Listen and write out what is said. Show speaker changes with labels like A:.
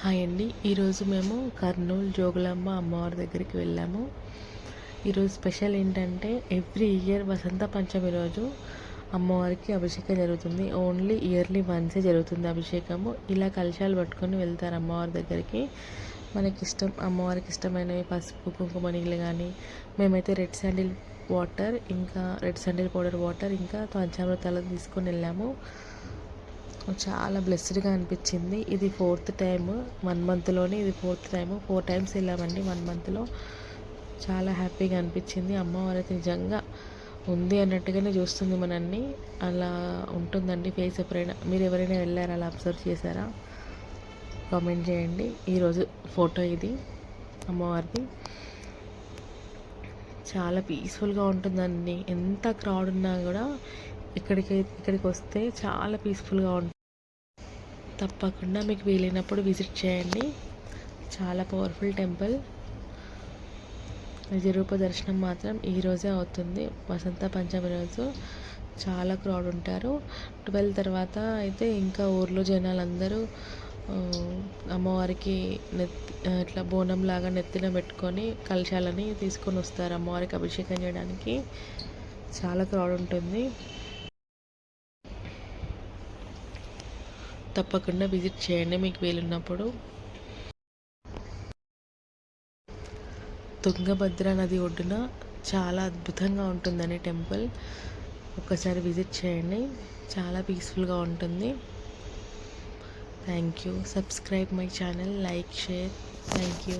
A: Hi అండి. ఈరోజు మేము కర్నూలు జోగులాంబ అమ్మవారి దగ్గరికి వెళ్ళాము. ఈరోజు స్పెషల్ ఏంటంటే ఎవ్రీ ఇయర్ వసంత పంచమి రోజు అమ్మవారికి అభిషేకం జరుగుతుంది. ఓన్లీ ఇయర్లీ వన్సే జరుగుతుంది అభిషేకము. ఇలా కలశాలు పట్టుకొని వెళ్తారు అమ్మవారి దగ్గరికి. మనకిష్టం అమ్మవారికి ఇష్టమైనవి పసుపు కుంకుమ నీళ్ళు కానీ, మేమైతే రెడ్ శాండిల్ వాటర్ ఇంకా రెడ్ శాండిల్ పౌడర్ వాటర్ ఇంకా పంచామృతాలు తీసుకొని వెళ్ళాము. చాలా బ్లెస్డ్గా అనిపించింది. ఇది 4th టైం 1 మంత్లోనే, ఇది 4th టైం. 4 టైమ్స్ వెళ్ళామండి 1 మంత్లో. చాలా హ్యాపీగా అనిపించింది. అమ్మవారు అయితే నిజంగా ఉంది అన్నట్టుగానే చూస్తుంది మనల్ని. అలా ఉంటుందండి ఫేస్. మీరు ఎవరైనా వెళ్ళారా, అలా అబ్జర్వ్ చేశారా? కామెంట్ చేయండి. ఈరోజు ఫోటో ఇది అమ్మవారిది. చాలా పీస్ఫుల్గా ఉంటుందండి. ఎంత క్రౌడ్ ఉన్నా కూడా ఇక్కడికి వస్తే చాలా పీస్ఫుల్గా ఉంటుంది. తప్పకుండా మీకు వీలైనప్పుడు విజిట్ చేయండి. చాలా పవర్ఫుల్ టెంపుల్. నిజరూప దర్శనం మాత్రం ఈరోజే అవుతుంది. వసంత పంచమి రోజు చాలా క్రౌడ్ ఉంటారు. 12 తర్వాత అయితే ఇంకా ఊర్లో జనాలందరూ అమ్మవారికి ఇట్లా బోనం లాగా నెత్తిన పెట్టుకొని కలశాలని తీసుకొని వస్తారు అమ్మవారికి అభిషేకం చేయడానికి. చాలా క్రౌడ్ ఉంటుంది. తప్పకుండా విజిట్ చేయండి మీకు వీలున్నప్పుడు. తుంగభద్ర నది ఒడ్డున చాలా అద్భుతంగా ఉంటుందని టెంపుల్. ఒక్కసారి విజిట్ చేయండి. చాలా పీస్ఫుల్గా ఉంటుంది. Thank you. Subscribe my channel, like, share. Thank you.